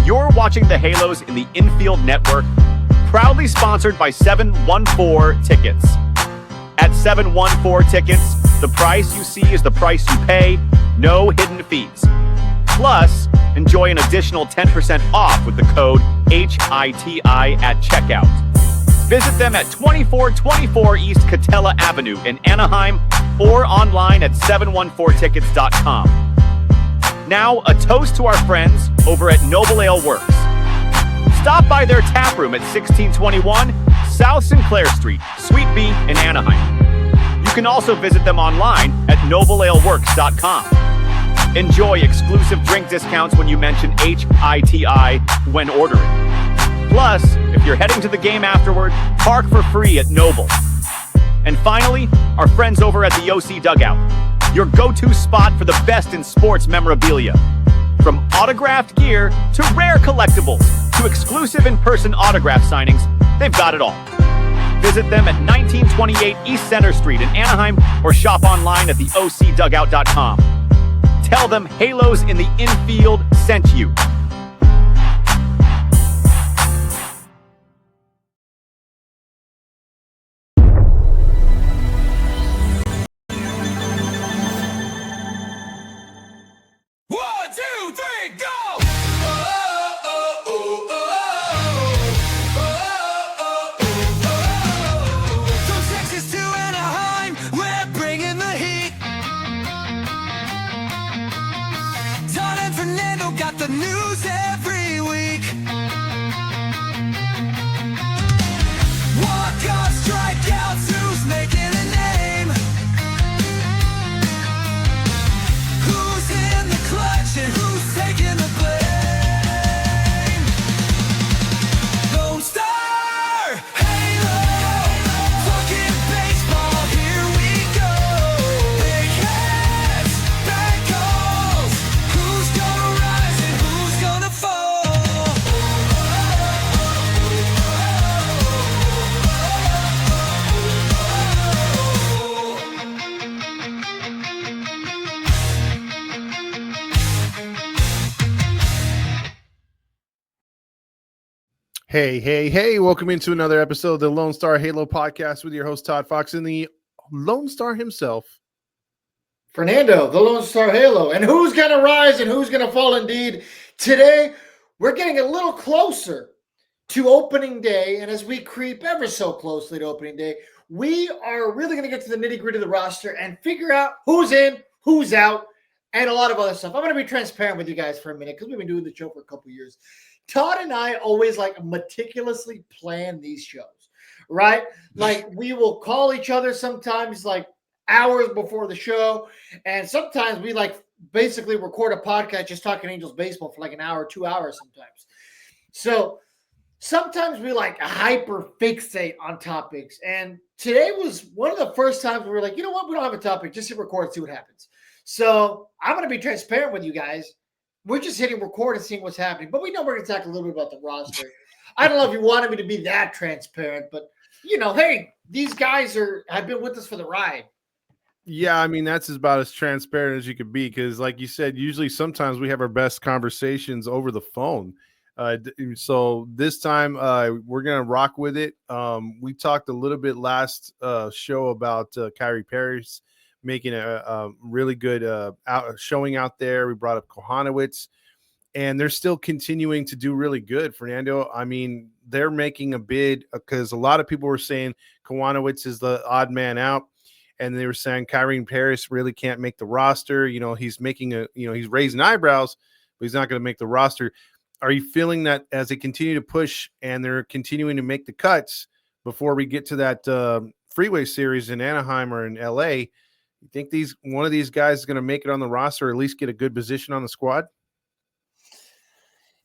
You're watching the Halos in the Infield Network, proudly sponsored by 714 Tickets. At 714 Tickets, the price you see is the price you pay, no hidden fees. Plus, enjoy an additional 10% off with the code HITI at checkout. Visit them at 2424 East Catella Avenue in Anaheim or online at 714tickets.com. Now, a toast to our friends over at Noble Ale Works. Stop by their tap room at 1621 South Sinclair Street, Suite B in Anaheim. You can also visit them online at noblealeworks.com. Enjoy exclusive drink discounts when you mention HITI when ordering. Plus, if you're heading to the game afterward, park for free at Noble. And finally, our friends over at the OC Dugout, your go-to spot for the best in sports memorabilia. From autographed gear to rare collectibles to exclusive in-person autograph signings, they've got it all. Visit them at 1928 East Center Street in Anaheim or shop online at theocdugout.com. Tell them Halos in the Infield sent you. The news every week. Walk-offs, strikeouts, who's making a name? Who's in the clutch and who's taking the blame? Lone Star Halo, talking baseball, here we go. Big hats, bad calls, who's gonna rise and who's gonna fall? Hey, welcome into another episode of the Lone Star Halo podcast with your host Todd Fox and the Lone Star himself, Fernando, the Lone Star Halo. And who's going to rise and who's going to fall indeed? Today, we're getting a little closer to opening day. And as we creep ever so closely to opening day, we are really going to get to the nitty-gritty of the roster and figure out who's in, who's out, and a lot of other stuff. I'm going to be transparent with you guys for a minute because we've been doing the show for a couple years. Todd and I always meticulously plan these shows, right? Like we will call each other sometimes hours before the show. And sometimes we basically record a podcast just talking Angels baseball for an hour, 2 hours sometimes. So sometimes we hyper fixate on topics. And today was one of the first times we were like, you know what? We don't have a topic. Just hit record and see what happens. So I'm going to be transparent with you guys. We're just hitting record and seeing what's happening. But we know we're going to talk a little bit about the roster. I don't know if you wanted me to be that transparent, but, hey, these guys have been with us for the ride. Yeah, I mean, that's about as transparent as you could be because, like you said, usually sometimes we have our best conversations over the phone. So this time we're going to rock with it. We talked a little bit last show about Kyrie Parris making a really good showing out there. We brought up Kohanowitz, and they're still continuing to do really good, Fernando. I mean, they're making a bid because a lot of people were saying Kohanowitz is the odd man out, and they were saying Kyrie Parris really can't make the roster. He's making he's raising eyebrows, but he's not going to make the roster. Are you feeling that as they continue to push and they're continuing to make the cuts before we get to that freeway series in Anaheim or in LA? You think one of these guys is going to make it on the roster or at least get a good position on the squad?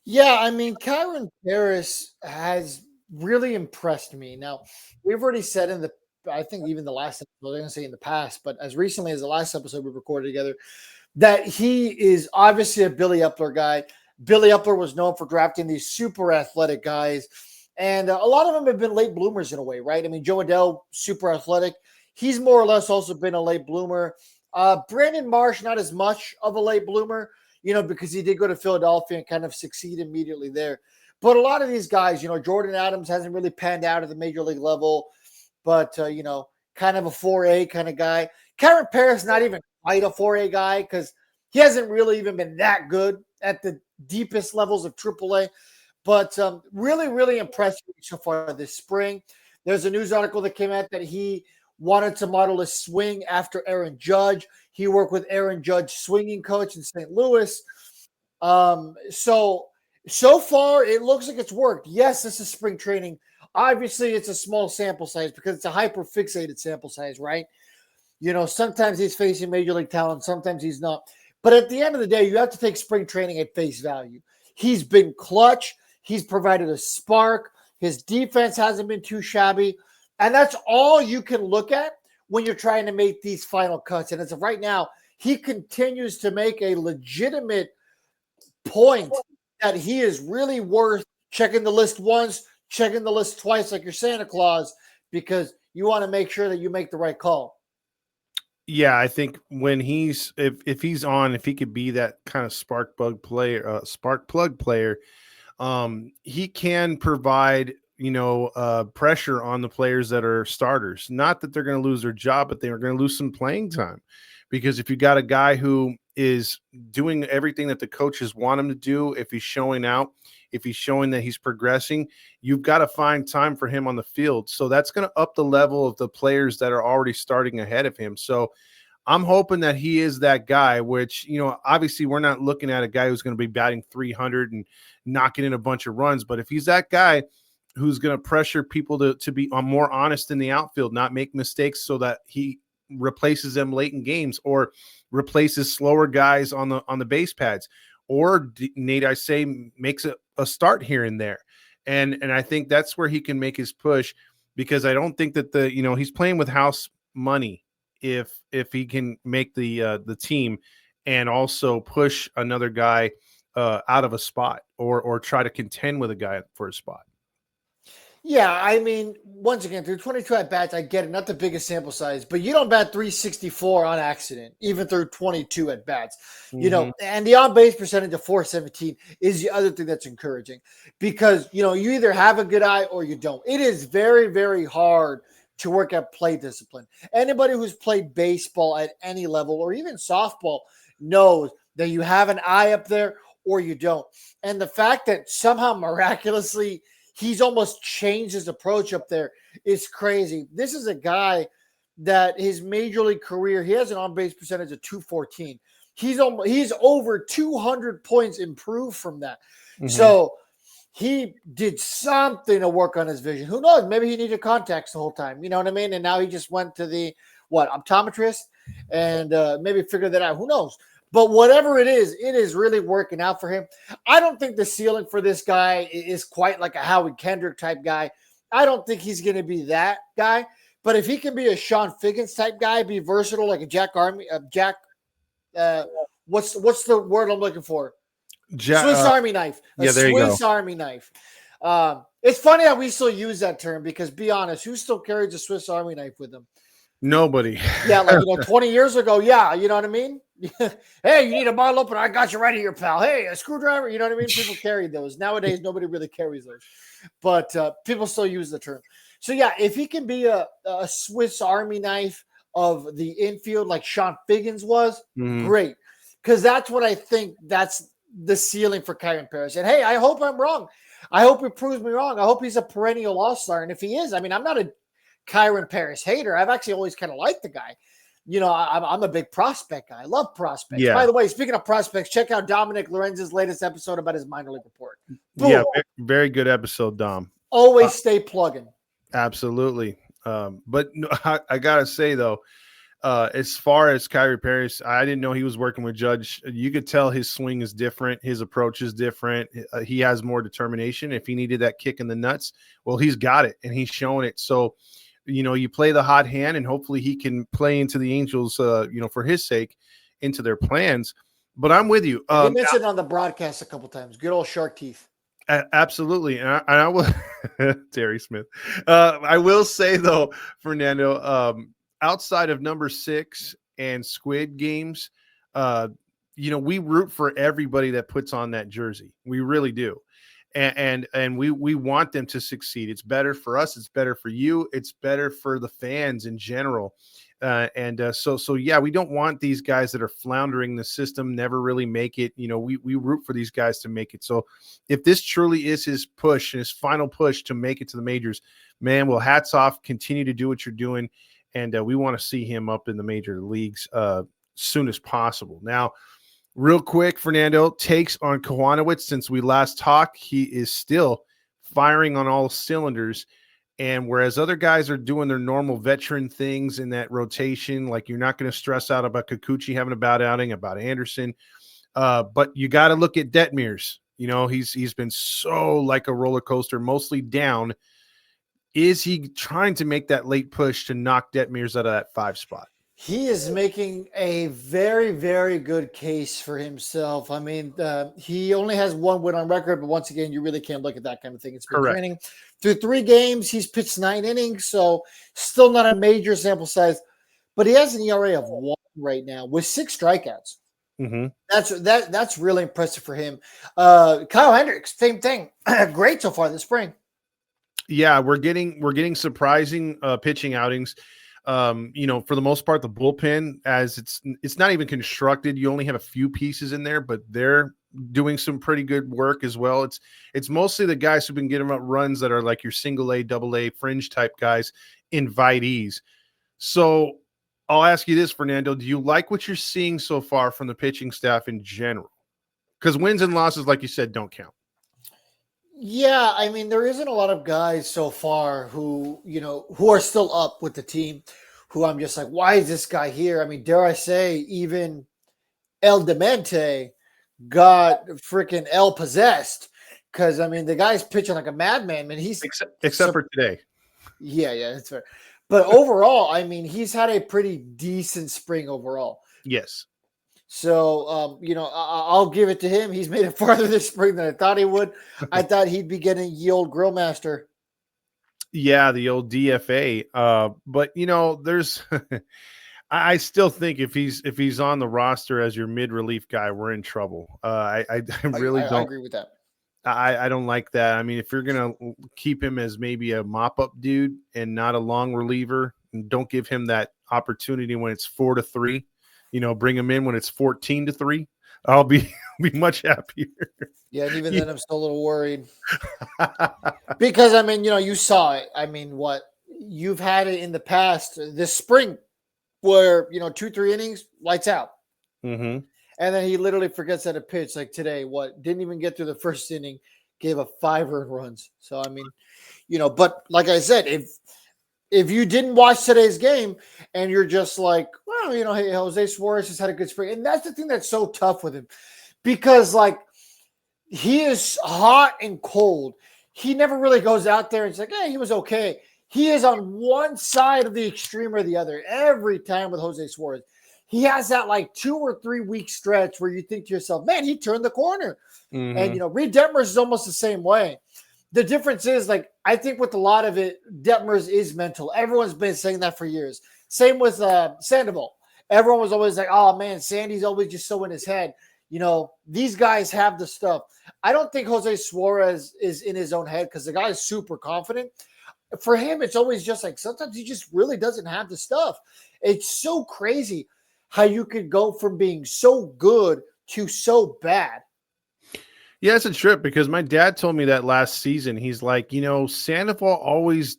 Yeah, I mean, Kyrie Parris has really impressed me. Now, we've already said I think even the last episode, I'm going to say in the past, but as recently as the last episode we recorded together, that he is obviously a Billy Epler guy. Billy Epler was known for drafting these super athletic guys, and a lot of them have been late bloomers in a way, right? I mean, Joe Adell, super athletic. He's more or less also been a late bloomer. Brandon Marsh, not as much of a late bloomer. because he did go to Philadelphia and kind of succeed immediately there. But a lot of these guys, Jordan Adams hasn't really panned out at the major league level, but, kind of a 4A kind of guy. Karen Parris, not even quite a 4A guy because he hasn't really even been that good at the deepest levels of AAA. But really, really impressed so far this spring. There's a news article that came out that he wanted to model a swing after Aaron Judge. He worked with Aaron Judge, swinging coach in St. Louis. So far, it looks like it's worked. Yes, this is spring training. Obviously, it's a small sample size because it's a hyper-fixated sample size, right? Sometimes he's facing major league talent, sometimes he's not. But at the end of the day, you have to take spring training at face value. He's been clutch. He's provided a spark. His defense hasn't been too shabby. And that's all you can look at when you're trying to make these final cuts. And as of right now, he continues to make a legitimate point that he is really worth checking the list once, checking the list twice like your Santa Claus, because you want to make sure that you make the right call. Yeah, I think when if he's on, if he could be that kind of spark plug player, he can provide, pressure on the players that are starters. Not that they're going to lose their job, but they are going to lose some playing time. Because if you got a guy who is doing everything that the coaches want him to do, if he's showing out, if he's showing that he's progressing, you've got to find time for him on the field. So that's going to up the level of the players that are already starting ahead of him. So I'm hoping that he is that guy, which, obviously we're not looking at a guy who's going to be batting 300 and knocking in a bunch of runs. But if he's that guy who's going to pressure people to be more honest in the outfield, not make mistakes so that he replaces them late in games or replaces slower guys on the base pads, or Nate, I say, makes a start here and there. And I think that's where he can make his push, because I don't think that he's playing with house money if he can make the team and also push another guy out of a spot or try to contend with a guy for a spot. Yeah, I mean, once again, through 22 at-bats, I get it, not the biggest sample size, but you don't bat 364 on accident, even through 22 at-bats. And the on-base percentage of 417 is the other thing that's encouraging, because, you either have a good eye or you don't. It is very, very hard to work at play discipline. Anybody who's played baseball at any level or even softball knows that you have an eye up there or you don't. And the fact that somehow miraculously he's almost changed his approach up there is crazy. This is a guy that his major league career, he has an on-base percentage of 214. He's over 200 points improved from that. Mm-hmm. So he did something to work on his vision. Who knows? Maybe he needed contacts the whole time. You know what I mean? And now he just went to the optometrist and maybe figured that out. Who knows? But whatever it is really working out for him. I don't think the ceiling for this guy is quite like a Howie Kendrick type guy. I don't think he's going to be that guy. But if he can be a Sean Figgins type guy, be versatile like a what's the word I'm looking for? Swiss Army knife. There you go. Swiss Army knife. It's funny how we still use that term, because be honest, who still carries a Swiss Army knife with them? Nobody. Yeah, like 20 years ago, yeah, you know what I mean? Hey, you need a bottle opener? I got you right here, pal. Hey, a screwdriver? You know what I mean? People carry those. Nowadays, nobody really carries those. But people still use the term. So, yeah, if he can be a Swiss Army knife of the infield like Sean Figgins was, great. Because that's what I think that's the ceiling for Karen Parris. And, hey, I hope I'm wrong. I hope he proves me wrong. I hope he's a perennial all-star. And if he is, I mean, I'm not a Kyron Parris hater. I've actually always kind of liked the guy. I'm a big prospect guy. I love prospects. Yeah. By the way, speaking of prospects, check out Dominic Lorenz's latest episode about his minor league report. Boom. Yeah, very good episode, Dom. Always stay plugging. Absolutely. But I gotta say though, as far as Kyrie Parris, I didn't know he was working with Judge. You could tell his swing is different. His approach is different. He has more determination. If he needed that kick in the nuts, well, he's got it and he's showing it. So, you play the hot hand, and hopefully he can play into the Angels, for his sake, into their plans. But I'm with you. He mentioned on the broadcast a couple times. Good old shark teeth. Absolutely. And I will Terry Smith. I will say though, Fernando, outside of number 6 and Squid Games, we root for everybody that puts on that jersey. We really do. And we want them to succeed. It's better for us. It's better for you. It's better for the fans in general. So yeah, we don't want these guys that are floundering the system, never really make it. We root for these guys to make it. So if this truly is his push, his final push to make it to the majors, man, well, hats off. Continue to do what you're doing. And we want to see him up in the major leagues soon as possible. Now, real quick, Fernando, takes on Kowanowitz. Since we last talked, he is still firing on all cylinders. And whereas other guys are doing their normal veteran things in that rotation, like you're not going to stress out about Kikuchi having a bad outing, about Anderson. But you got to look at Detmers. He's been so like a roller coaster, mostly down. Is he trying to make that late push to knock Detmers out of that 5 spot? He is making a very, very good case for himself. I mean, he only has 1 win on record, but once again, you really can't look at that kind of thing. It's been training through 3 games. He's pitched 9 innings, so still not a major sample size, but he has an ERA of 1 right now with 6 strikeouts. Mm-hmm. That's really impressive for him. Kyle Hendricks, same thing. Great so far this spring. Yeah, we're getting surprising pitching outings. For the most part, the bullpen, as it's not even constructed. You only have a few pieces in there, but they're doing some pretty good work as well. It's mostly the guys who've been getting up runs that are like your single A, double A, fringe type guys, invitees. So I'll ask you this, Fernando, do you like what you're seeing so far from the pitching staff in general? Because wins and losses, like you said, don't count. Yeah, I mean, there isn't a lot of guys so far who are still up with the team, who I'm just like, why is this guy here? I mean, dare I say, even El Demente got freaking El possessed, because I mean, the guy's pitching like a madman. Man, he's except for today. Yeah, that's fair. But overall, I mean, he's had a pretty decent spring overall. Yes. So, I'll give it to him. He's made it farther this spring than I thought he would. I thought he'd be getting the old grill master. Yeah, the old DFA. But there's I still think if he's on the roster as your mid relief guy, we're in trouble. I really don't agree with that. I don't like that. I mean, if you're gonna keep him as maybe a mop-up dude and not a long reliever, and don't give him that opportunity when it's 4-3. Bring him in when it's 14-3. I'll be much happier. Yeah, and even then, I'm still a little worried because I mean, you saw it. I mean, what you've had it in the past this spring, where 2-3 innings, lights out, mm-hmm. and then he literally forgets how to pitch. Like today, didn't even get through the first inning, gave up 5 earned runs. So I mean, but like I said, if you didn't watch today's game and you're just like, well, hey, Jose Suarez has had a good spring. And that's the thing that's so tough with him, because like he is hot and cold. He never really goes out there and it's like, hey, he was okay. He is on one side of the extreme or the other every time with Jose Suarez. He has that like 2 or 3 week stretch where you think to yourself, man, he turned the corner. Mm-hmm. And, Reed Detmers is almost the same way. The difference is, like, I think with a lot of it, Detmers is mental. Everyone's been saying that for years. Same with Sandoval. Everyone was always like, oh, man, Sandy's always just so in his head. These guys have the stuff. I don't think Jose Suarez is in his own head because the guy is super confident. For him, it's always just like sometimes he just really doesn't have the stuff. It's so crazy how you could go from being so good to so bad. Yeah, it's a trip because my dad told me that last season. He's like, Sandoval always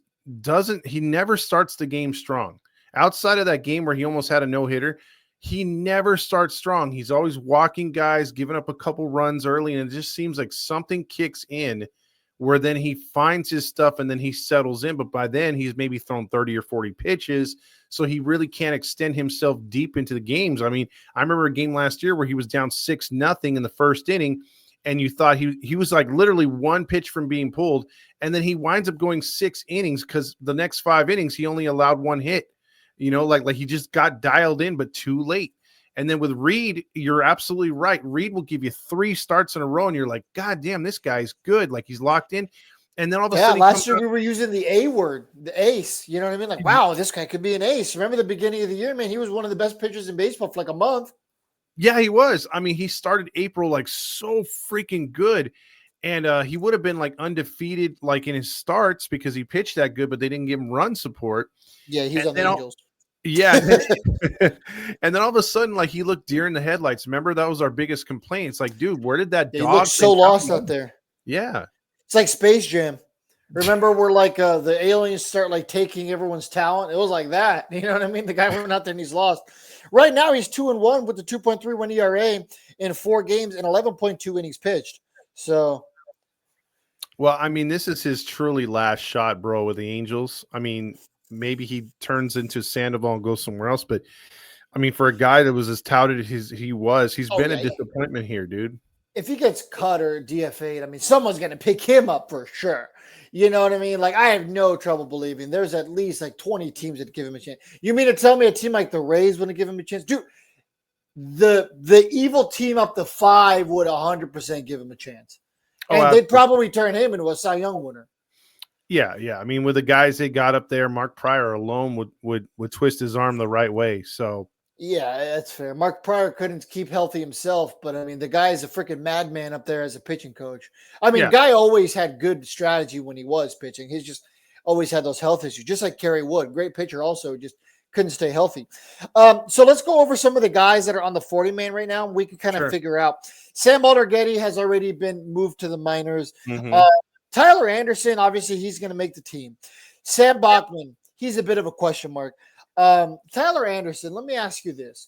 he never starts the game strong. Outside of that game where he almost had a no-hitter, he never starts strong. He's always walking guys, giving up a couple runs early, and it just seems like something kicks in where then he finds his stuff and then he settles in. But by then he's maybe thrown 30 or 40 pitches, so he really can't extend himself deep into the games. I mean, I remember a game last year where he was down 6-0 in the first inning, and you thought he was like literally 1 pitch from being pulled, and then he winds up going 6 innings because the next 5 innings he only allowed 1 hit. Like he just got dialed in, but too late. And then with Reed, you're absolutely right. Reed will give you 3 starts in a row, and you're like, God damn, this guy's good. Like he's locked in. And then all of a sudden, last year we were using the A word, the ace. You know what I mean? Like, wow, this guy could be an ace. Remember the beginning of the year, man? He was one of the best pitchers in baseball for like a month. Yeah, he was. I mean, he started April like so freaking good. And he would have been like undefeated like in his starts because he pitched that good, but they didn't give him run support. Yeah, he's And on the then Angels. yeah, and then all of a sudden, like he looked deer in the headlights. Remember, that was our biggest complaint. It's like, dude, where did that Yeah, he looks dog so thing come lost from? out there. Yeah, It's like Space Jam. Remember where like the aliens start like taking everyone's talent? It was like that. You know what I mean? The guy went out there and he's lost. Right now he's 2-1 with the 2.31 ERA in 4 games and 11.2 innings pitched. So well, I mean, this is his truly last shot, bro, with the Angels. I mean, maybe he turns into Sandoval and goes somewhere else, but I mean, for a guy that was as touted as he was, he's oh been a yeah, disappointment here, dude. if he gets cut or DFA'd, I mean, someone's going to pick him up for sure. You know what I mean? Like, I have no trouble believing there's at least like 20 teams that give him a chance. You mean to tell me a team like the Rays wouldn't give him a chance? Dude, the evil team up to 5 would 100% give him a chance. Oh, And they'd absolutely. probably turn him into a Cy Young winner. Yeah, yeah. I mean, with the guys they got up there, Mark Pryor alone would twist his arm the right way. So Yeah, that's fair. Mark Pryor couldn't keep healthy himself, but I mean, the guy's a freaking madman up there as a pitching coach. I mean, yeah, guy always had good strategy when he was pitching. He's just always had those health issues, just like Kerry Wood. Great pitcher, also just couldn't stay healthy. So let's go over some of the guys that are on the 40 man right now. We can kind of sure. figure out. Sam Aldergetty has already been moved to the minors. Mhm. Tyler Anderson, obviously, he's going to make the team. Sam Bachman, he's a bit of a question mark. Tyler Anderson, let me ask you this.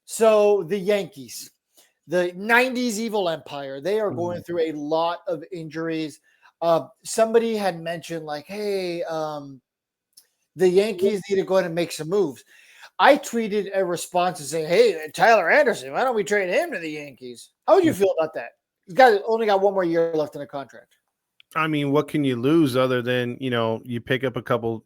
So the Yankees, the 90s evil empire, they are going through a lot of injuries. Somebody had mentioned like, hey, the Yankees need to go ahead and make some moves. I tweeted a response and saying, hey, Tyler Anderson, why don't we trade him to the Yankees? How would you feel about that? He's only got 1 more year left in the contract. I mean, what can you lose other than you pick up a couple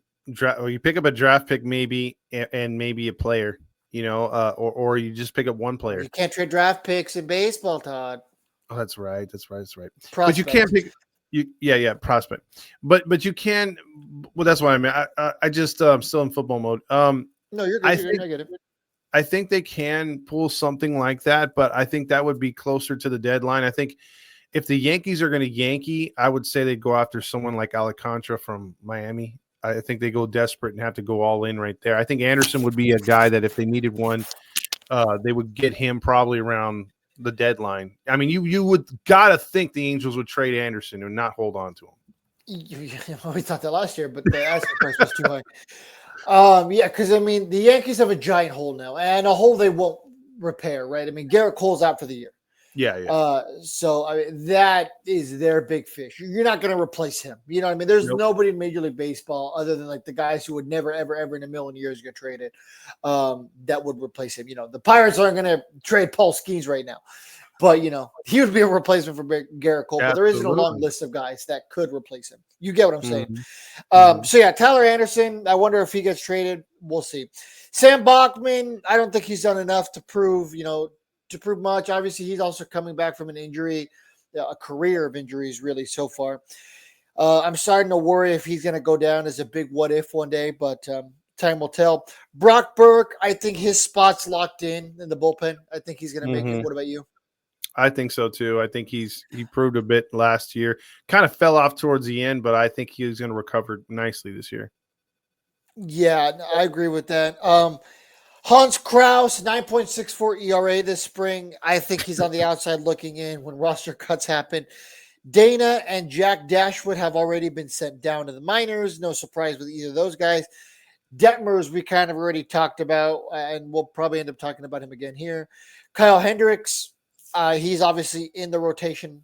or you pick up a draft pick maybe and maybe a player, or you just pick up one player. You can't trade draft picks in baseball, Todd. Oh, that's right. But you Prospects. can't pick yeah, prospect. But you can. Well, that's what I mean. I just I'm still in football mode. No, you're good. I You're good. think I get it. I think they can pull something like that, but I think that would be closer to the deadline. I think if the Yankees are going to Yankee, I would say they go after someone like Alcantara from Miami. I think they go desperate and have to go all in right there. I think Anderson would be a guy that if they needed one, they would get him probably around the deadline. I mean, you would gotta think the Angels would trade Anderson and not hold on to him. We thought that last year, but the asking price was too high. Yeah, because I mean, the Yankees have a giant hole now, and a hole they won't repair, right? I mean, Garrett Cole's out for the year. Yeah. So I mean, that is their big fish. You're not going to replace him. You know what I mean? There's nobody in Major League Baseball other than like the guys who would never, ever, ever in a million years get traded that would replace him. The Pirates aren't going to trade Paul Skeens right now, but he would be a replacement for Garrett Cole. But there isn't a long list of guys that could replace him. You get what I'm saying? So yeah, Tyler Anderson. I wonder if he gets traded. We'll see. Sam Bachman. I don't think he's done enough to prove much. Obviously, he's also coming back from an injury, a career of injuries, really, so far. I'm starting to worry if he's going to go down as a big what if one day, but time will tell. Brock Burke, I think his spot's locked in the bullpen. I think he's going to make it. What about you? I think so too. I think he proved a bit last year. Kind of fell off towards the end, but I think he's going to recover nicely this year. Yeah, I agree with that. Hans Kraus, 9.64 ERA this spring. I think he's on the outside looking in when roster cuts happen. Dana and Jack Dashwood have already been sent down to the minors. No surprise with either of those guys. Detmers, we kind of already talked about, and we'll probably end up talking about him again here. Kyle Hendricks, he's obviously in the rotation.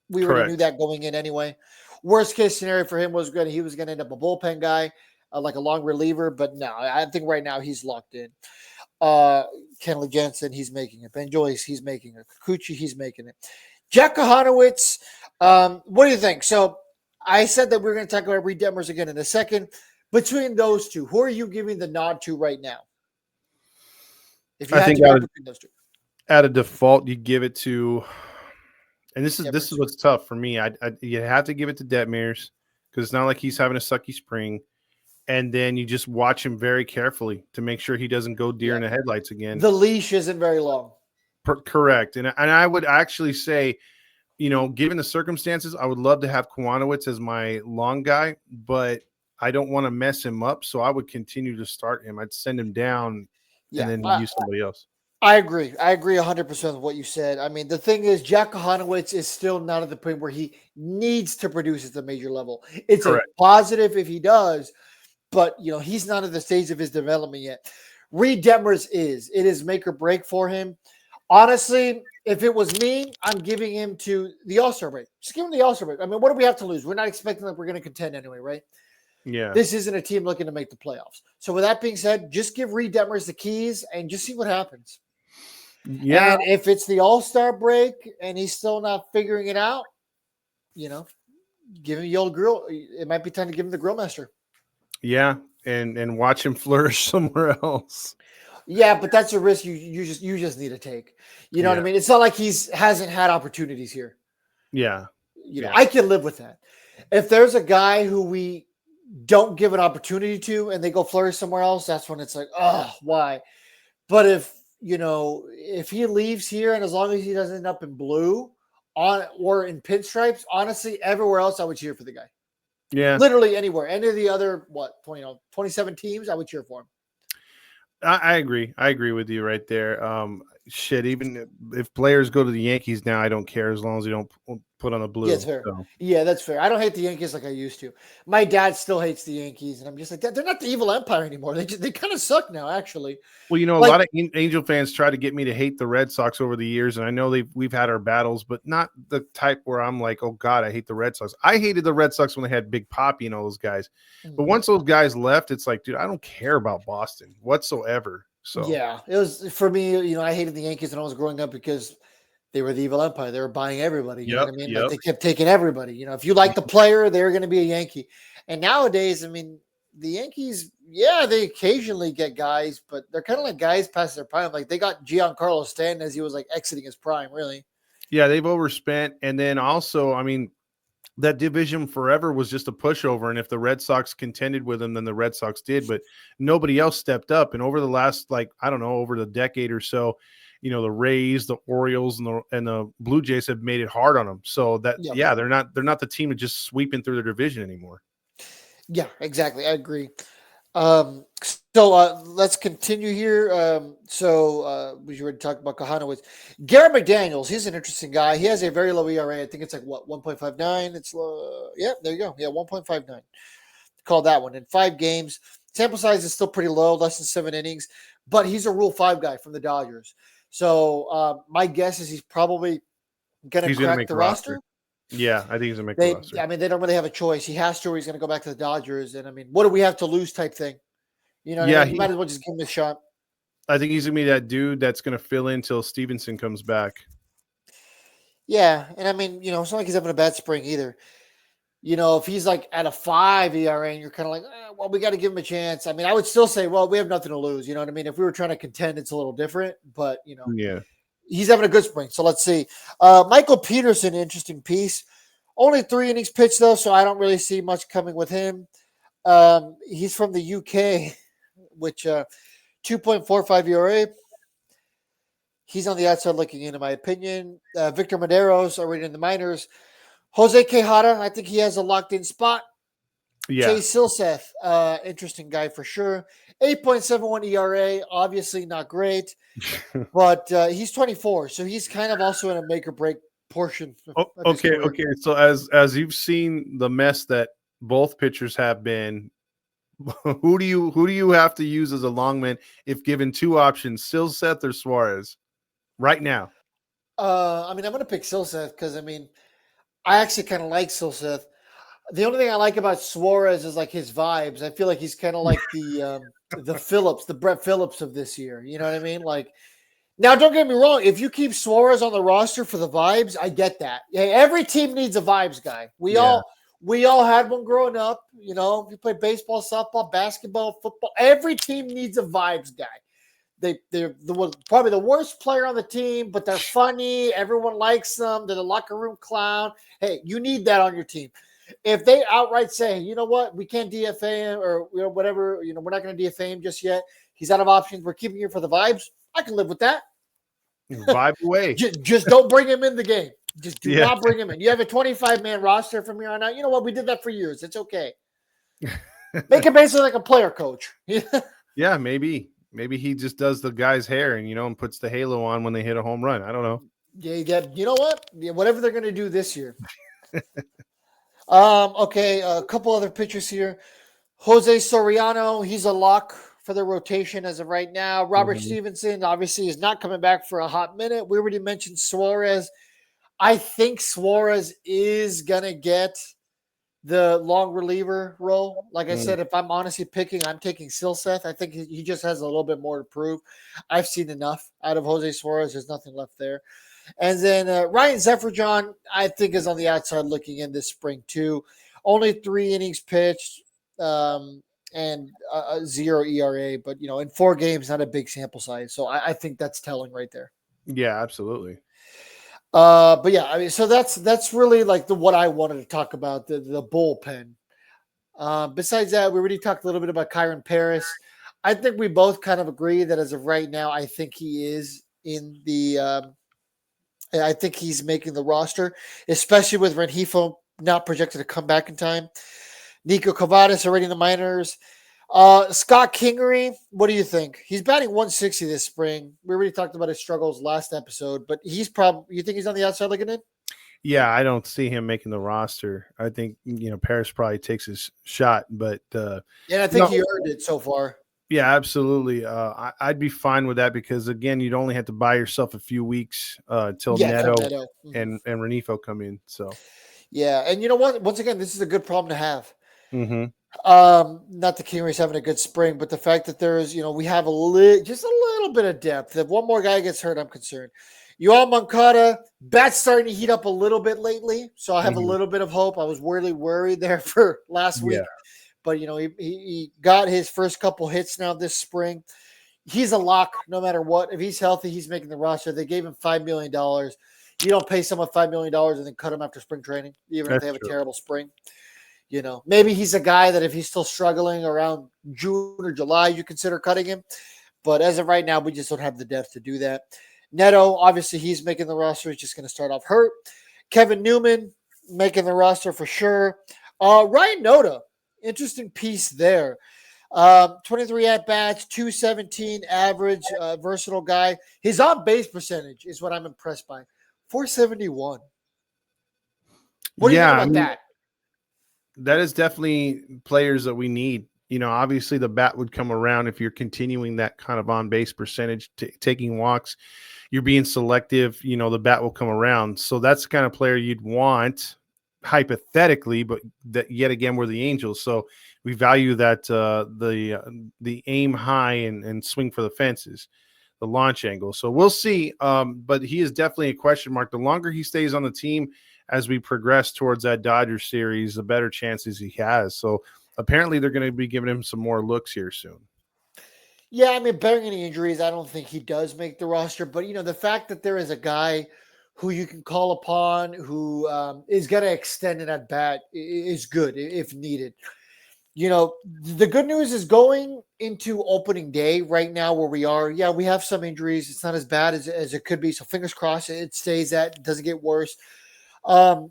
We already knew that going in anyway. Worst case scenario for him was he was going to end up a bullpen guy, like a long reliever, but no, I think right now he's locked in. Kenley Jensen, he's making it. Ben Joyce, he's making it. Kikuchi, he's making it. Jack Kohanowitz, what do you think? So I said that we're going to talk about Reed Detmers again in a second. Between those two, who are you giving the nod to right now? If you had to go between those two, at a default, you give it to, and this is what's tough for me. You have to give it to Detmers because it's not like he's having a sucky spring. And then you just watch him very carefully to make sure he doesn't go deer in the headlights again. The leash isn't very long. Correct. And I would actually say, given the circumstances, I would love to have Kwanowitz as my long guy, but I don't want to mess him up. So I would continue to start him. I'd send him down and Yeah, then use somebody else. I agree. I agree 100% with what you said. I mean, the thing is, Jack Kohanowitz is still not at the point where he needs to produce at the major level. It's a Correct. positive if he does, but he's not at the stage of his development yet. Reed Detmers is. It is make or break for him. Honestly, if it was me, I'm giving him to the All-Star break. Just give him the All-Star break. I mean, what do we have to lose? We're not expecting that we're going to contend anyway, right? Yeah. This isn't a team looking to make the playoffs. So with that being said, just give Reed Detmers the keys and just see what happens. Yeah. And if it's the All-Star break and he's still not figuring it out, give him the old grill. It might be time to give him the grill master. Yeah. And watch him flourish somewhere else. Yeah, but that's a risk you just need to take. You know what I mean? It's not like hasn't had opportunities here. Yeah. I can live with that. If there's a guy who we don't give an opportunity to and they go flourish somewhere else, that's when it's like, oh, why? But if he leaves here and as long as he doesn't end up in blue or in pinstripes, honestly, everywhere else I would cheer for the guy. Yeah. Literally anywhere. Any of the other 27 teams, I would cheer for him. I agree. I agree with you right there. Even if players go to the Yankees now, I don't care as long as they don't put on a blue. Yeah, that's fair. So. Yeah, that's fair. I don't hate the Yankees like I used to. My dad still hates the Yankees, and I'm just like, they're not the evil empire anymore. They kind of suck now, actually. Well, a lot of Angel fans try to get me to hate the Red Sox over the years, and I know we've had our battles, but not the type where I'm like, oh God, I hate the Red Sox. I hated the Red Sox when they had Big Papi and all those guys, but once those guys left, it's like, dude, I don't care about Boston whatsoever. So yeah, it was for me. I hated the Yankees when I was growing up because they were the evil empire. They were buying everybody. You know what I mean? Like they kept taking everybody. If you like the player, they're going to be a Yankee. And nowadays, I mean, the Yankees, they occasionally get guys, but they're kind of like guys past their prime. Like they got Giancarlo Stanton as he was like exiting his prime, really. Yeah, they've overspent. And then also, I mean, that division forever was just a pushover. And if the Red Sox contended with them, then the Red Sox did, but nobody else stepped up. And over the last, over the decade or so, the Rays, the Orioles, and the Blue Jays have made it hard on them. So that, they're not the team of just sweeping through their division anymore. Yeah, exactly. I agree. So let's continue here. We already talked about Kohanowitz. Garrett McDaniels, he's an interesting guy. He has a very low ERA. I think it's like 1.59. It's low. Yeah, there you go. Yeah, 1.59. Call that one in 5 games. Sample size is still pretty low, less than 7 innings, but he's a Rule 5 guy from the Dodgers. So my guess is he's probably going to crack the roster. Yeah, I think he's going to make the roster. I mean, they don't really have a choice. He has to, or he's going to go back to the Dodgers. And I mean, what do we have to lose type thing? You might as well just give him a shot. I think he's going to be that dude that's going to fill in until Stevenson comes back. Yeah, and I mean, it's not like he's having a bad spring either. If he's like at a 5 ERA and you're kind of like, well, we got to give him a chance. I mean, I would still say, well, we have nothing to lose. You know what I mean? If we were trying to contend, it's a little different. But, he's having a good spring. So let's see. Michael Peterson, interesting piece. Only 3 innings pitched, though, so I don't really see much coming with him. He's from the UK, which 2.45 ERA. He's on the outside looking in my opinion. Victor Madero's already in the minors. Jose Quijada, I think he has a locked-in spot. Yeah. Chase Silseth, interesting guy for sure. 8.71 ERA, obviously not great, but he's 24, so he's kind of also in a make-or-break portion. Okay. So as you've seen the mess that both pitchers have been, who do you have to use as a longman if given 2 options, Silseth or Suarez, right now? I mean, I'm going to pick Silseth because, I mean, I actually kind of like Silseth. The only thing I like about Suarez is like his vibes. I feel like he's kind of like the Brett Phillips of this year. You know what I mean? Like, now don't get me wrong. If you keep Suarez on the roster for the vibes, I get that. Hey, every team needs a vibes guy. We all had one growing up. You play baseball, softball, basketball, football. Every team needs a vibes guy. They're probably the worst player on the team, but they're funny. Everyone likes them. They're the locker room clown. Hey, you need that on your team. If they outright say, you know what, we can't DFA him or whatever, we're not going to DFA him just yet. He's out of options. We're keeping him for the vibes. I can live with that. Vibe away. Just don't bring him in the game. Just do Yeah. not bring him in. You have a 25-man roster from here on out. You know what? We did that for years. It's okay. Make it basically like a player coach. Yeah, maybe. Maybe he just does the guy's hair and puts the halo on when they hit a home run. I don't know. Yeah, you know what? Yeah, whatever they're going to do this year. Okay, a couple other pitchers here. Jose Soriano, he's a lock for the rotation as of right now. Robert Stevenson obviously is not coming back for a hot minute. We already mentioned Suarez. I think Suarez is going to get the long reliever role. Like I said, if I'm honestly picking, I'm taking Silseth. I think he just has a little bit more to prove. I've seen enough out of Jose Suarez. There's nothing left there. And then Ryan Zefferjon, I think, is on the outside looking in this spring too. Only 3 innings pitched and 0 ERA. But, in 4 games, not a big sample size. So I think that's telling right there. Yeah, absolutely. But yeah, I mean, so that's really like what I wanted to talk about, the bullpen. Besides that, we already talked a little bit about Kyron Paris. I think we both kind of agree that as of right now, I think he is in the I think he's making the roster, especially with Rengifo not projected to come back in time. Nico Cavadas already in the minors. Scott Kingery, what do you think? He's batting 160 this spring. We already talked about his struggles last episode, but you think he's on the outside looking in? Yeah, I don't see him making the roster. I think, Paris probably takes his shot, but and I think he earned it so far. Yeah, absolutely. I'd be fine with that because, again, you'd only have to buy yourself a few weeks till Neto and Rengifo come in. So, yeah, and you know what? Once again, this is a good problem to have. Not the Kingery's having a good spring, but the fact that there's, we have just a little bit of depth. If one more guy gets hurt, I'm concerned. Yoel Moncada, bat's starting to heat up a little bit lately, so I have a little bit of hope. I was really worried there for last week. But, he got his first couple hits now this spring. He's a lock no matter what. If he's healthy, he's making the roster. They gave him $5 million. You don't pay someone $5 million and then cut him after spring training, even if they have a terrible spring. Maybe he's a guy that if he's still struggling around June or July, you consider cutting him. But as of right now, we just don't have the depth to do that. Neto, obviously, he's making the roster. He's just going to start off hurt. Kevin Newman making the roster for sure. Ryan Noda. Interesting piece there. 23 at-bats, 217 average, versatile guy. His on-base percentage is what I'm impressed by. 471. What do you think about that? That is definitely players that we need. Obviously the bat would come around if you're continuing that kind of on-base percentage, taking walks. You're being selective, the bat will come around. So that's the kind of player you'd want hypothetically, but that yet again we're the Angels, so we value that the aim high and swing for the fences, the launch angle. So we'll see, but he is definitely a question mark. The longer he stays on the team as we progress towards that Dodgers series, the better chances he has. So apparently they're going to be giving him some more looks here soon. Yeah, I mean, barring any injuries, I don't think he does make the roster, but the fact that there is a guy who you can call upon, who is going to extend it at bat, is good if needed. The good news is going into opening day right now where we are. Yeah, we have some injuries. It's not as bad as it could be. So fingers crossed it stays that. It doesn't get worse. I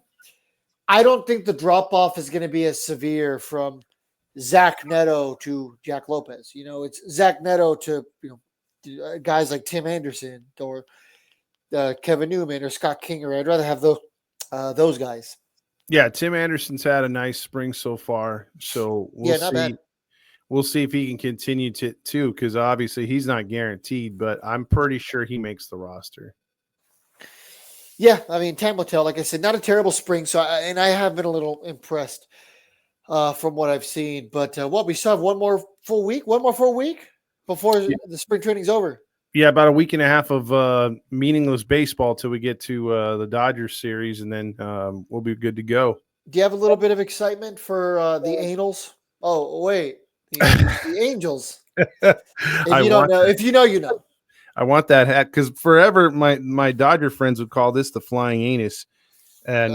don't think the drop-off is going to be as severe from Zach Neto to Jack Lopez. It's Zach Neto to, guys like Tim Anderson or Kevin Newman or Scott Kingery. I'd rather have those guys. Yeah, Tim Anderson's had a nice spring so far, so we'll see. Bad. We'll see if he can continue to, because obviously he's not guaranteed, but I'm pretty sure he makes the roster. Yeah, I mean, time will tell. Like I said, not a terrible spring, so I have been a little impressed from what I've seen. But we still have one more full week before the spring training's over. Yeah, about a week and a half of meaningless baseball till we get to the Dodgers series, and then we'll be good to go. Do you have a little bit of excitement for the Angels? Oh, wait. The Angels. If you don't know, if you know, you know. I want that hat because forever my Dodger friends would call this the flying anus, and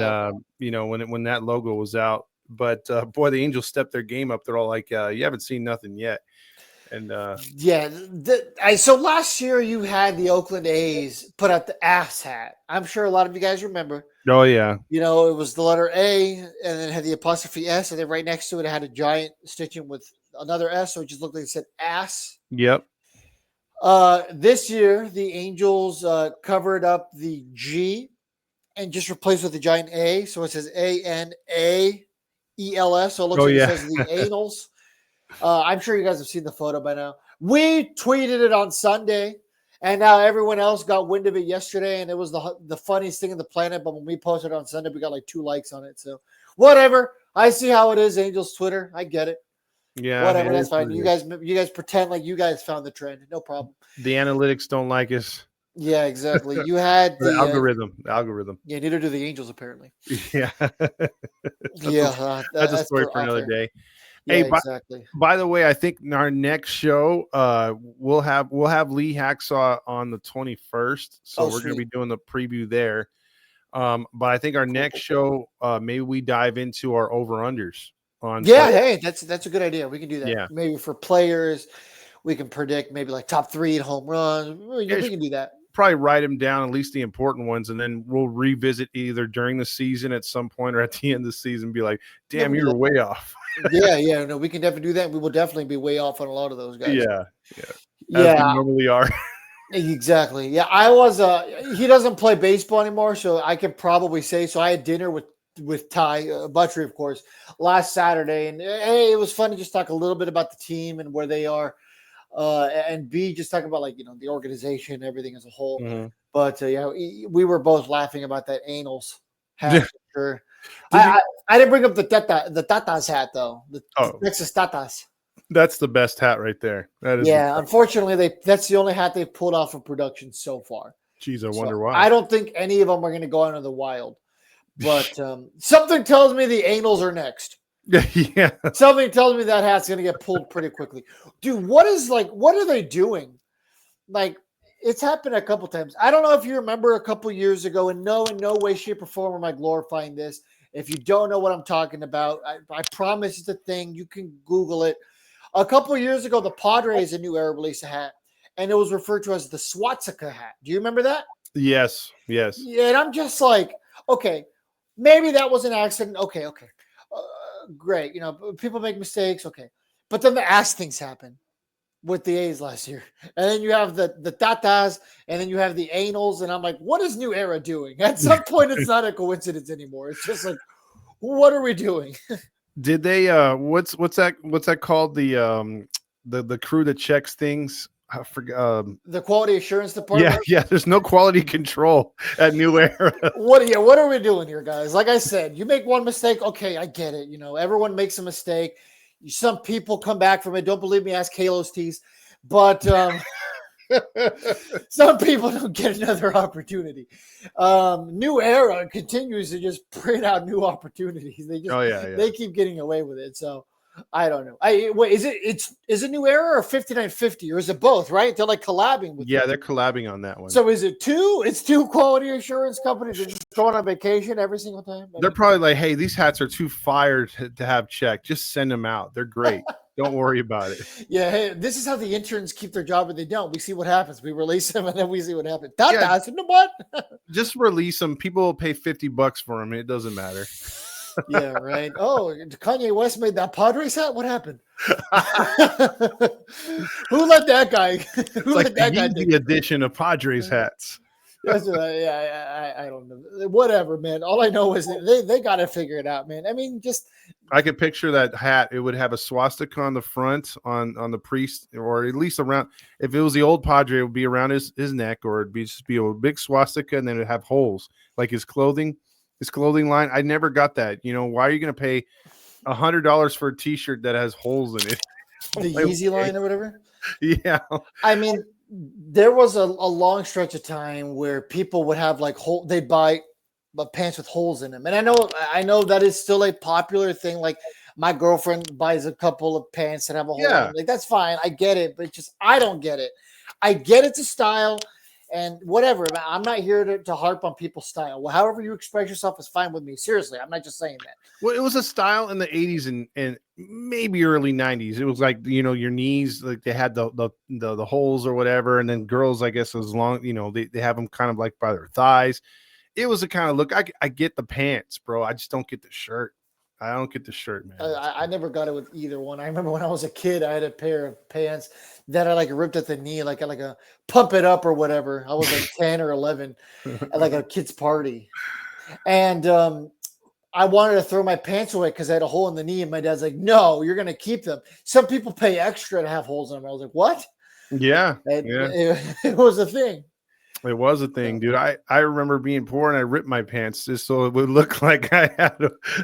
when that logo was out. But boy, the Angels stepped their game up. They're all like, "You haven't seen nothing yet." And Yeah. So last year you had the Oakland A's put out the ass hat. I'm sure a lot of you guys remember. oh yeah, You know, it was the letter A and then it had the apostrophe S, and then right next to it, it had a giant stitching with another S, so it just looked like it said ass. yep. This year, the Angels covered up the G and just replaced with the giant A. So it says ANAELS. So it looks Oh like it yeah, says the anals. I'm sure you guys have seen the photo by now. We tweeted it on Sunday, and now everyone else got wind of it yesterday, and it was the funniest thing in the planet. But when we posted it on Sunday, we got like 2 likes on it. So whatever. I see how it is, Angels Twitter. I get it. yeah. Whatever, it that's is fine. what it You is. guys pretend like you guys found the trend. No problem. The analytics don't like us. Yeah, exactly. You had The the algorithm. The algorithm. yeah. Neither do the Angels apparently. Yeah. Yeah, That's a that's story per for off another there. day. Yeah, Hey, exactly. by the way, I think in our next show, we'll have Lee Hacksaw on the 21st. So Oh, we're going to sweet. be doing the preview there. But I think our Cool, next cool. show, maybe we dive into our over unders on Yeah, play. hey, that's a good idea. We can do that. Yeah. Maybe for players, we can predict maybe like top 3 at home runs. Yeah, We can do that. probably write them down, at least the important ones, and then we'll revisit either during the season at some point or at the end of the season. Be like, Yeah, damn, we you can were way off. yeah. No, we can definitely do that. We will definitely be way off on a lot of those guys. Yeah, as we Yeah, normally are. exactly. Yeah, I was. He doesn't play baseball anymore, so I could probably say. So I had dinner with Ty Buttrey, of course, last Saturday, and hey, it was fun to just talk a little bit about the team and where they are, and B, just talk about like the organization, everything as a whole. Mhm. But we were both laughing about that anals hat. For sure. Did you- I didn't bring up the Tatas hat though. The Oh. Texas Tatas. That's the best hat right there. That is. Yeah, unfortunately, that's the only hat they've pulled off of production so far. Geez, I So wonder I why. don't think any of them are going to go out in the wild. But something tells me the anals are next. Yeah. Something tells me that hat's going to get pulled pretty quickly. Dude, what are they doing? Like, it's happened a couple times. I don't know if you remember a couple years ago, and no, in no way, shape, or form am I glorifying this. If you don't know what I'm talking about, I promise it's a thing. You can Google it. A couple years ago, the Padres, a new era, released a hat, and it was referred to as the Swastika hat. Do you remember that? Yes. Yes. Yeah, and I'm just like, okay, maybe that was an accident. Okay. Great. People make mistakes. Okay. But then the ass things happen with the A's last year. And then you have the Tatas, and then you have the anals. And I'm like, what is New Era doing? At some point, it's not a coincidence anymore. It's just like, what are we doing? Did they what's that called? The crew that checks things? I forgot. The quality assurance department. Yeah, there's no quality control at New Era. What are we doing here, guys? Like I said, you make one mistake, okay, I get it. Everyone makes a mistake. Some people come back from it. Don't believe me, ask Kalos Tees. But some people don't get another opportunity. New Era continues to just print out new opportunities. They keep getting away with it. So I don't know. Wait, is it New Era or 5950, or is it both? Right? They're like collabing with. Yeah, they're collabing on that one. So is it two? It's two quality assurance companies that just going on vacation every single time. They're probably like, hey, these hats are too fire to have checked. Just send them out. They're great. Don't worry about it. Yeah, hey, this is how the interns keep their job, and they don't. We see what happens. We release them, and then we see what happens. That's what? Just release them. People will pay $50 for them. It doesn't matter. Yeah, right. Oh, Kanye West made that Padres hat. What happened? Who let that guy? Who Like let that guy? the edition of Padres hats. That's I don't know. Whatever, man. All I know is that they got to figure it out, man. I mean, just I could picture that hat. It would have a swastika on the front, on the priest, or at least around. If it was the old Padre, it would be around his neck, or it'd just be a big swastika, and then it'd have holes like his clothing line. I never got that. Why are you going to pay $100 for a T-shirt that has holes in it? the Yeezy line or whatever. Yeah. I mean, there was a long stretch of time where people would have like they'd buy pants with holes in them, and I know that is still a popular thing. Like my girlfriend buys a couple of pants that have a hole in them. Like that's fine, I get it, but I don't get it. I get it's a style, And whatever, I'm not here to harp on people's style. Well, however you express yourself is fine with me. Seriously, I'm not just saying that. Well, it was a style in the 80s and maybe early 90s. It was like, your knees, like they had the holes or whatever. And then girls, I guess, as long, they have them kind of like by their thighs. It was a kind of look. I get the pants, bro. I just don't get the shirt. I don't get the shirt, man. I never got it with either one. I remember when I was a kid, I had a pair of pants that I like ripped at the knee, like a pump it up or whatever. I was like 10 or 11 at like a kid's party. And I wanted to throw my pants away because I had a hole in the knee. And my dad's like, no, you're going to keep them. Some people pay extra to have holes in them. I was like, what? Yeah. It was a thing. It was a thing, dude. I remember being poor and I ripped my pants just so it would look like I had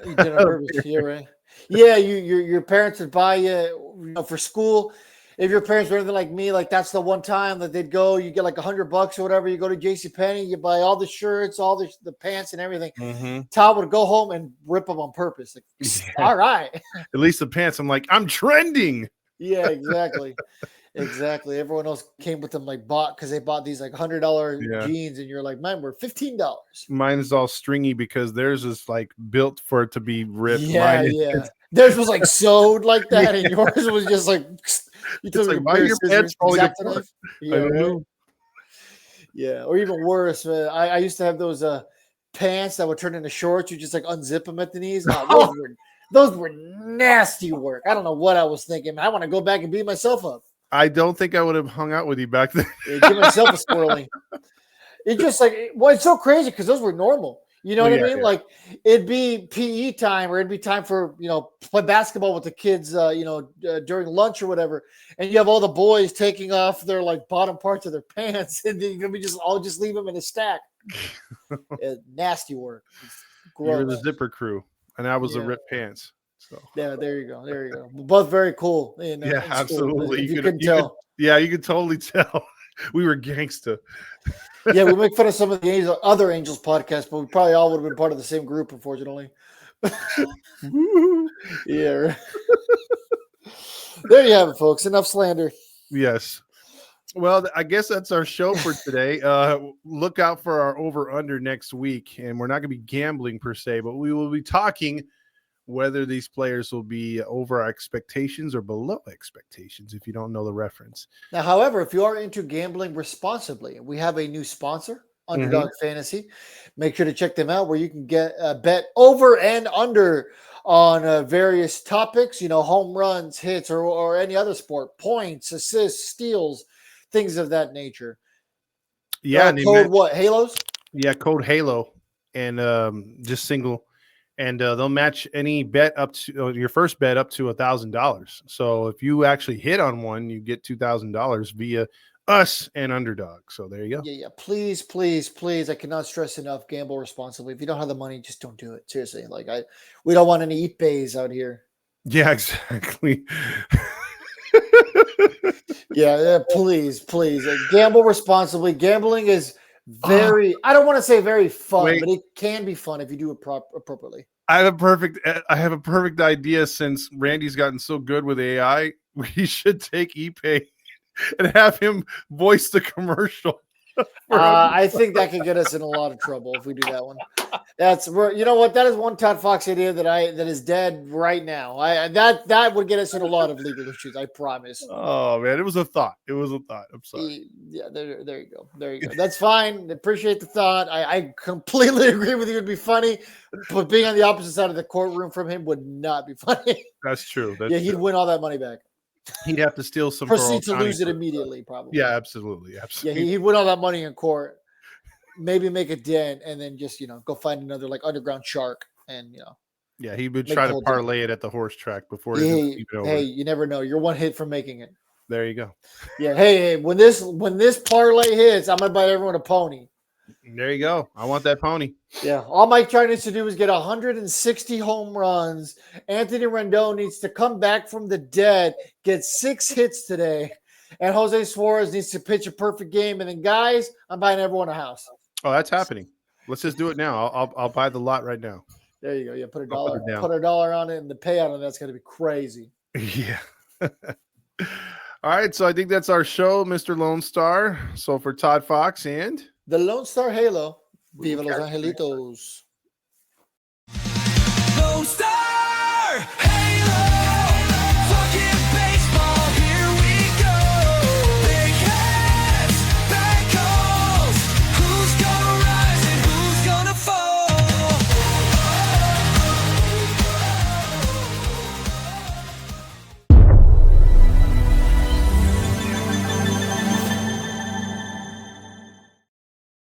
You did it on purpose, yeah, right? Yeah, your parents would buy you, for school. If your parents were anything like me, like that's the one time that they'd go, you get like $100 or whatever. You go to JCPenney, you buy all the shirts, all the pants and everything. Mm-hmm. Todd would go home and rip them on purpose. Like, all right. At least the pants. I'm like, I'm trending. Yeah, exactly. Exactly. Everyone else came with them like because they bought these like $100 jeans, and you're like, mine were $15. Mine is all stringy because theirs is like built for it to be ripped. Yeah, theirs was like sewed like that, and yours was just like you took like, why are your pants falling apart? Yeah, right? Yeah, or even worse, I used to have those pants that would turn into shorts. You just like unzip them at the knees. Oh, those were nasty work. I don't know what I was thinking. I want to go back and beat myself up. I don't think I would have hung out with you back then. Give myself a swirly. It's just like, it's so crazy because those were normal. You know what I mean? Yeah. Like it'd be PE time, or it'd be time for, play basketball with the kids, during lunch or whatever. And you have all the boys taking off their like bottom parts of their pants, and then you're gonna just leave them in a stack. Nasty work. You were the zipper crew, and I was the ripped pants. So. Yeah, there you go. Both very cool. Absolutely. You could tell. You could totally tell. We were gangsta. Yeah, we make fun of some of the other Angels podcasts, but we probably all would have been part of the same group, unfortunately. Yeah. Right. There you have it, folks. Enough slander. Yes. Well, I guess that's our show for today. Look out for our over-under next week, and we're not going to be gambling per se, but we will be talking whether these players will be over our expectations or below expectations, if you don't know the reference. Now, however, if you are into gambling responsibly, we have a new sponsor, Underdog Fantasy. Make sure to check them out, where you can get a bet over and under on various topics, home runs, hits, or any other sport, points, assists, steals, things of that nature. Yeah. Code what? Halos? Yeah, code Halo, and just single. And they'll match any bet up to your first bet up to $1,000. So if you actually hit on one, you get $2,000 via us and Underdog. So there you go. Yeah. Please, please, please. I cannot stress enough. Gamble responsibly. If you don't have the money, just don't do it. Seriously. We don't want any eat bays out here. Yeah, exactly. Yeah. Please. Gamble responsibly. Gambling is very, I don't want to say very fun, but it can be fun if you do it appropriately. I have a perfect idea. Since Randy's gotten so good with AI, we should take ePay and have him voice the commercial. I think that could get us in a lot of trouble if we do that one. You know what? That is one Todd Fox idea that is dead right now. That would get us in a lot of legal issues. I promise. Oh man, it was a thought. I'm sorry. Yeah, there you go. That's fine. Appreciate the thought. I completely agree with you. It'd be funny, but being on the opposite side of the courtroom from him would not be funny. That's true. He'd win all that money back. He'd have to steal some. Proceed to lose it immediately, probably. Yeah, absolutely. Yeah, he'd win all that money in court, maybe make a dent, and then just go find another like underground shark, and Yeah, he would try to parlay it at the horse track before he keep it over. Hey, you never know. You're one hit from making it. There you go. Yeah. Hey, when this parlay hits, I'm gonna buy everyone a pony. There you go. I want that pony. Yeah. All Mike Trout needs to do is get 160 home runs. Anthony Rendon needs to come back from the dead, get 6 hits today. And Jose Suarez needs to pitch a perfect game. And then, guys, I'm buying everyone a house. Oh, that's happening. Let's just do it now. I'll buy the lot right now. There you go. Yeah, put $1 on it, and the payout on that's going to be crazy. Yeah. All right, so I think that's our show, Mr. Lone Star. So for Todd Fox and The Lone Star Halo. We will Viva Los catch you next time. Angelitos.